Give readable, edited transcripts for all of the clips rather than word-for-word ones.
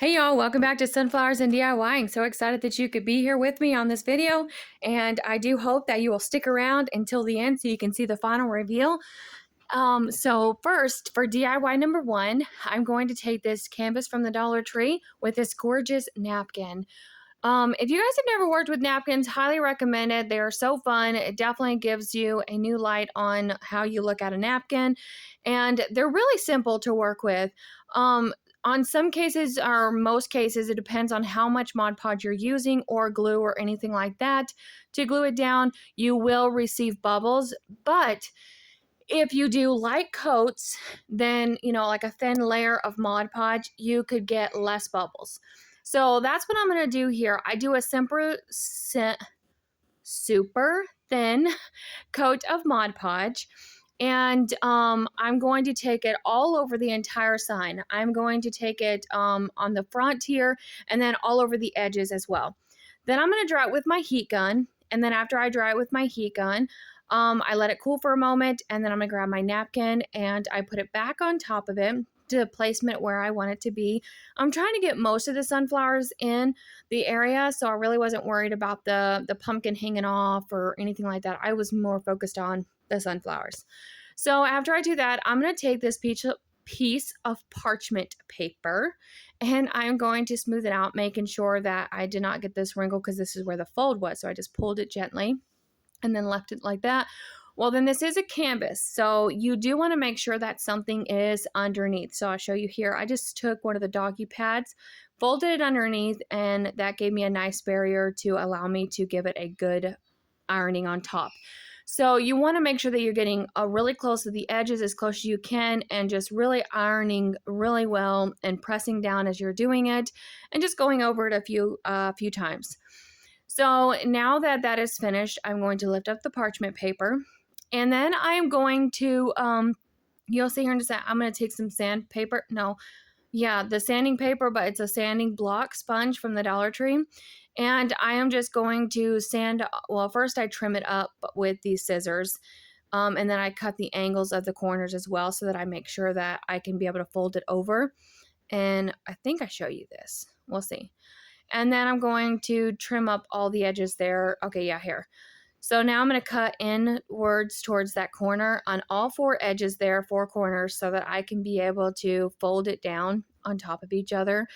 Hey y'all, welcome back to Sunflowers and DIYing. So excited that you could be here with me on this video, and I do hope that you will stick around until the end so you can see the final reveal. So first, for DIY number one, I'm going to take this canvas from the Dollar Tree with this gorgeous napkin. If you guys have never worked with napkins, highly recommend it. They are so fun. It definitely gives you a new light on how you look at a napkin, and they're really simple to work with. On some cases, or most cases, it depends on how much Mod Podge you're using or glue or anything like that. To glue it down, you will receive bubbles, but if you do light coats, then, like a thin layer of Mod Podge, you could get less bubbles. So that's what I'm going to do here. I do a super thin coat of Mod Podge. And I'm going to take it all over the entire sign. I'm going to take it on the front here and then all over the edges as well. Then I'm going to dry it with my heat gun. And then after I dry it with my heat gun, I let it cool for a moment. And then I'm going to grab my napkin and I put it back on top of it to the placement where I want it to be. I'm trying to get most of the sunflowers in the area, so I really wasn't worried about the pumpkin hanging off or anything like that. I was more focused on the sunflowers. So after I do that, I'm going to take this piece of parchment paper and I'm going to smooth it out, making sure that I did not get this wrinkle because this is where the fold was. So I just pulled it gently and then left it like that. Well, then this is a canvas, so you do want to make sure that something is underneath. So I'll show you here. I just took one of the doggy pads, folded it underneath, and that gave me a nice barrier to allow me to give it a good ironing on top. So you want to make sure that you're getting really close to the edges, as close as you can, and just really ironing really well and pressing down as you're doing it and just going over it a few times. So now that that is finished, I'm going to lift up the parchment paper, and then I'm going to, you'll see here in just a second, I'm going to take some sandpaper. No, yeah, the sanding paper, but it's a sanding block sponge from the Dollar Tree. And I am just going to sand, well, first I trim it up with these scissors. And then I cut the angles of the corners as well so that I make sure that I can be able to fold it over. And I think I show you this. We'll see. And then I'm going to trim up all the edges there. Okay, yeah, here. So now I'm going to cut inwards towards that corner on all four edges there, four corners, so that I can be able to fold it down on top of each other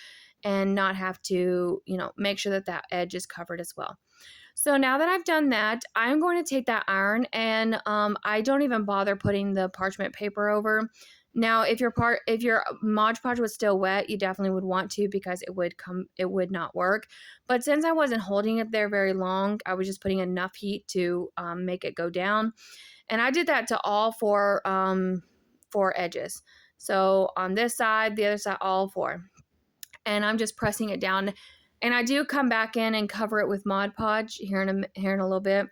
and not have to, make sure that that edge is covered as well. So now that I've done that, I'm going to take that iron and I don't even bother putting the parchment paper over. Now, if your Mod Podge was still wet, you definitely would want to, because it would not work. But since I wasn't holding it there very long, I was just putting enough heat to make it go down. And I did that to all four edges. So on this side, the other side, all four. And I'm just pressing it down. And I do come back in and cover it with Mod Podge here in a little bit.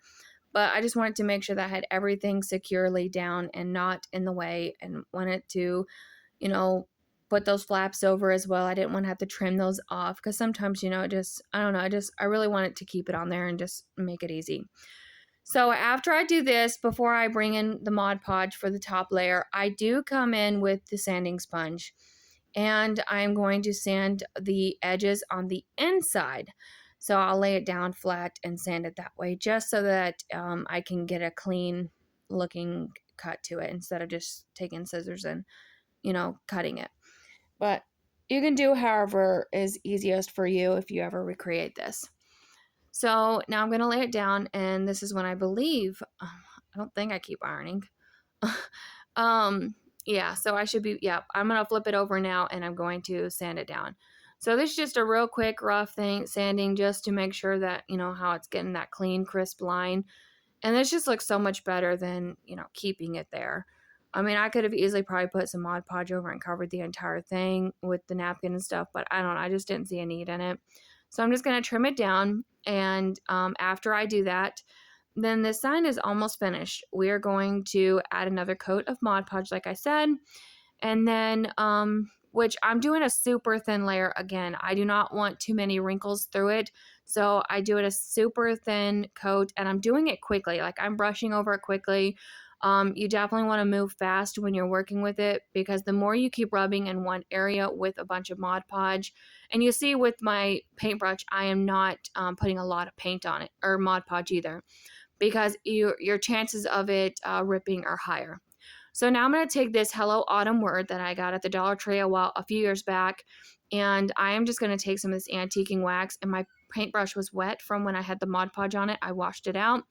But I just wanted to make sure that I had everything securely down and not in the way, and wanted to, put those flaps over as well. I didn't want to have to trim those off because sometimes, I really wanted to keep it on there and just make it easy. So after I do this, before I bring in the Mod Podge for the top layer, I do come in with the sanding sponge. And I'm going to sand the edges on the inside. So I'll lay it down flat and sand it that way, just so that I can get a clean looking cut to it instead of just taking scissors and, cutting it. But you can do however is easiest for you if you ever recreate this. So now I'm going to lay it down, and this is when I believe, I don't think I keep ironing. Yeah, so I'm going to flip it over now, and I'm going to sand it down. So this is just a real quick, rough thing, sanding, just to make sure that, how it's getting that clean, crisp line. And this just looks so much better than, keeping it there. I mean, I could have easily probably put some Mod Podge over and covered the entire thing with the napkin and stuff, but I just didn't see a need in it. So I'm just going to trim it down, and after I do that, then this sign is almost finished. We are going to add another coat of Mod Podge, like I said, and then, which I'm doing a super thin layer again. I do not want too many wrinkles through it, so I do it a super thin coat, and I'm doing it quickly. Like, I'm brushing over it quickly. You definitely want to move fast when you're working with it, because the more you keep rubbing in one area with a bunch of Mod Podge, and you see with my paintbrush, I am not putting a lot of paint on it or Mod Podge either, because your chances of it ripping are higher. So now I'm going to take this Hello Autumn word that I got at the Dollar Tree a few years back, and I am just going to take some of this antiquing wax, and my paintbrush was wet from when I had the Mod Podge on it. I washed it out,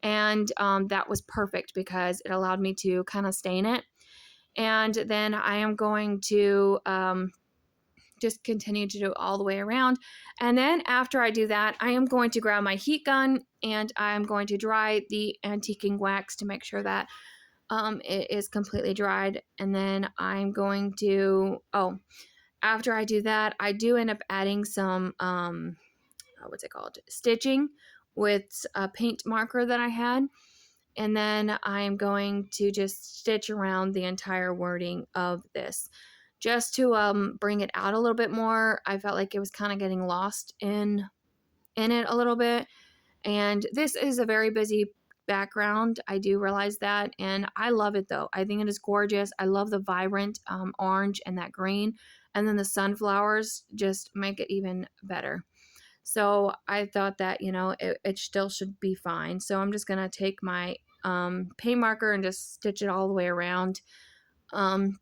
and that was perfect because it allowed me to kind of stain it. And then I am going to just continue to do it all the way around. And then after I do that, I am going to grab my heat gun and I'm going to dry the antiquing wax to make sure that it is completely dried. And then I'm going to, after I do that, I do end up adding some, what's it called? Stitching with a paint marker that I had. And then I'm going to just stitch around the entire wording of this just to bring it out a little bit more. I felt like it was kind of getting lost in it a little bit. And this is a very busy background. I do realize that. And I love it though. I think it is gorgeous. I love the vibrant orange and that green. And then the sunflowers just make it even better. So I thought that, it still should be fine. So I'm just going to take my paint marker and just stitch it all the way around. And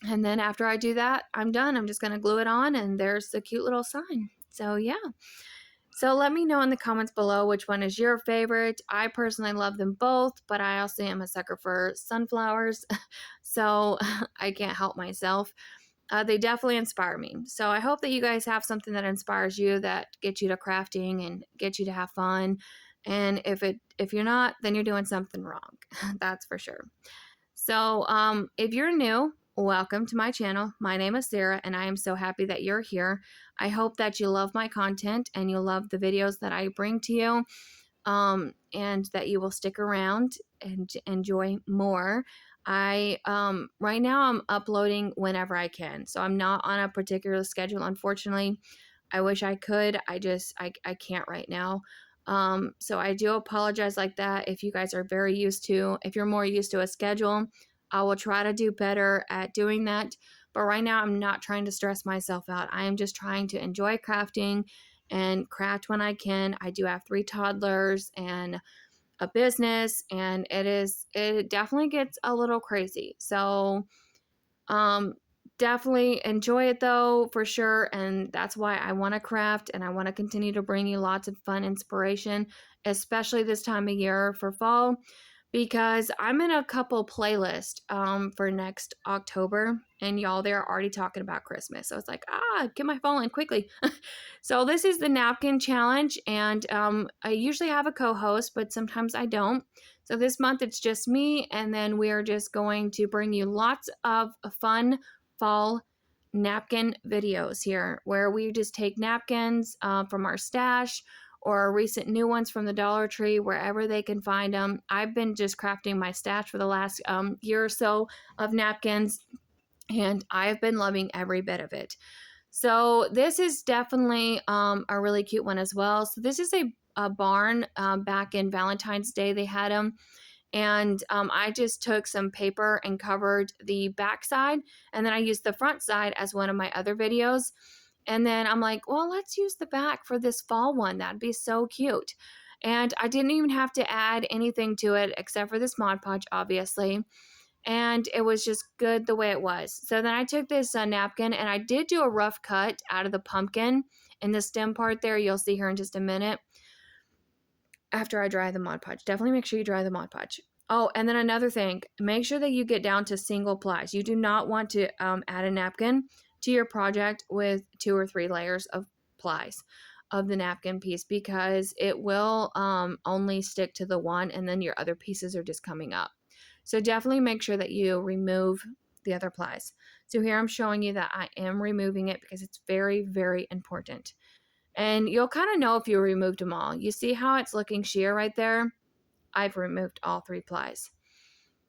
then after I do that, I'm done. I'm just going to glue it on and there's the cute little sign. So yeah. So let me know in the comments below which one is your favorite. I personally love them both, but I also am a sucker for sunflowers. So I can't help myself. They definitely inspire me. So I hope that you guys have something that inspires you, that gets you to crafting and gets you to have fun. And if you're not, then you're doing something wrong. That's for sure. So if you're new, welcome to my channel. My name is Sarah, and I am so happy that you're here. I hope that you love my content and you love the videos that I bring to you, and that you will stick around and enjoy more. Right now I'm uploading whenever I can, so I'm not on a particular schedule, unfortunately. I wish I could. I can't right now. So I do apologize like that. If you guys are if you're more used to a schedule, I will try to do better at doing that. But right now I'm not trying to stress myself out. I am just trying to enjoy crafting and craft when I can. I do have 3 toddlers and a business, and it definitely gets a little crazy. So um, definitely enjoy it though, for sure. And that's why I want to craft and I want to continue to bring you lots of fun inspiration, especially this time of year for fall, because I'm in a couple playlists for next October, and y'all, they're already talking about Christmas. So it's like, get my phone in quickly. So this is the napkin challenge, and I usually have a co-host, but sometimes I don't. So this month it's just me, and then we are just going to bring you lots of fun fall napkin videos here, where we just take napkins from our stash or recent new ones from the Dollar Tree, wherever they can find them. I've been just crafting my stash for the last year or so of napkins, and I've been loving every bit of it. So this is definitely a really cute one as well. So this is a barn back in Valentine's Day. They had them. And I just took some paper and covered the back side, and then I used the front side as one of my other videos. And then I'm like, well, let's use the back for this fall one. That'd be so cute. And I didn't even have to add anything to it except for this Mod Podge, obviously. And it was just good the way it was. So then I took this napkin and I did do a rough cut out of the pumpkin in the stem part there. You'll see here in just a minute after I dry the Mod Podge. Definitely make sure you dry the Mod Podge. Oh, and then another thing, make sure that you get down to single plies. You do not want to add a napkin to your project with 2 or 3 layers of plies of the napkin piece, because it will only stick to the one, and then your other pieces are just coming up. So definitely make sure that you remove the other plies. So here I'm showing you that I am removing it because it's very, very important. And you'll kind of know if you removed them all. You see how it's looking sheer right there? I've removed all 3 plies.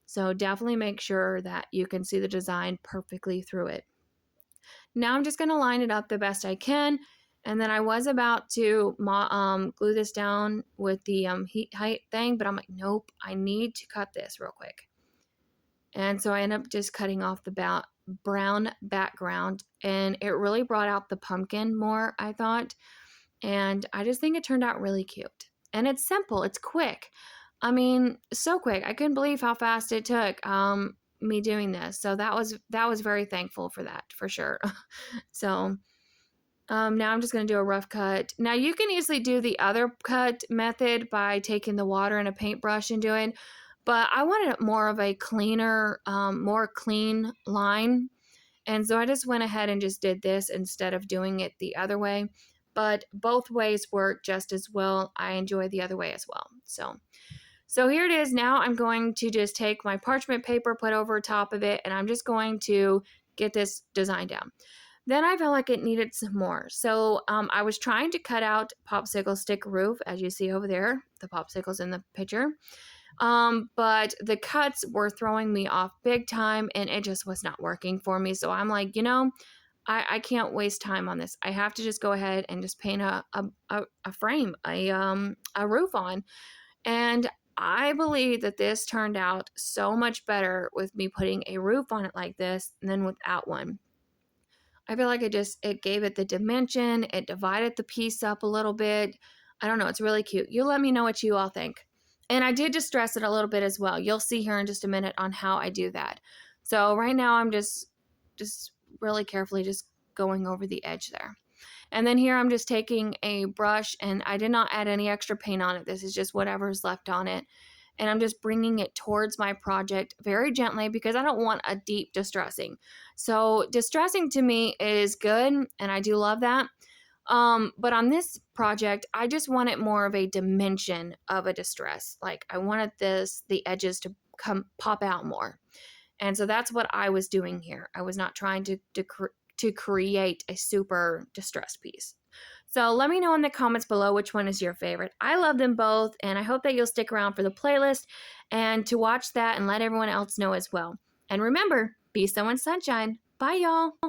So definitely make sure that you can see the design perfectly through it. Now I'm just going to line it up the best I can. And then I was about to glue this down with the heat height thing, but I'm like, nope, I need to cut this real quick. And so I ended up just cutting off the brown background, and it really brought out the pumpkin more, I thought. And I just think it turned out really cute. And it's simple, it's quick. I mean, so quick. I couldn't believe how fast it took me doing this. So that was very thankful for that, for sure. So now I'm just going to do a rough cut. Now you can easily do the other cut method by taking the water and a paintbrush and doing, but I wanted more of a cleaner, more clean line. And so I just went ahead and just did this instead of doing it the other way. But both ways work just as well. I enjoy the other way as well. So here it is. Now I'm going to just take my parchment paper, put over top of it, and I'm just going to get this design down. Then I felt like it needed some more. So I was trying to cut out popsicle stick roof, as you see over there, the popsicles in the picture. But the cuts were throwing me off big time, and it just was not working for me. So I'm like, I can't waste time on this. I have to just go ahead and just paint a frame, a roof on. And I believe that this turned out so much better with me putting a roof on it like this than without one. I feel like it gave it the dimension, it divided the piece up a little bit. I don't know, it's really cute. You let me know what you all think. And I did distress it a little bit as well. You'll see here in just a minute on how I do that. So right now I'm just really carefully just going over the edge there. And then here I'm just taking a brush, and I did not add any extra paint on it. This is just whatever's left on it. And I'm just bringing it towards my project very gently because I don't want a deep distressing. So distressing to me is good, and I do love that. But on this project, I just wanted more of a dimension of a distress. Like I wanted the edges to pop out more. And so that's what I was doing here. I was not trying to create a super distressed piece. So let me know in the comments below which one is your favorite. I love them both, and I hope that you'll stick around for the playlist and to watch that and let everyone else know as well. And remember, be someone's sunshine. Bye, y'all.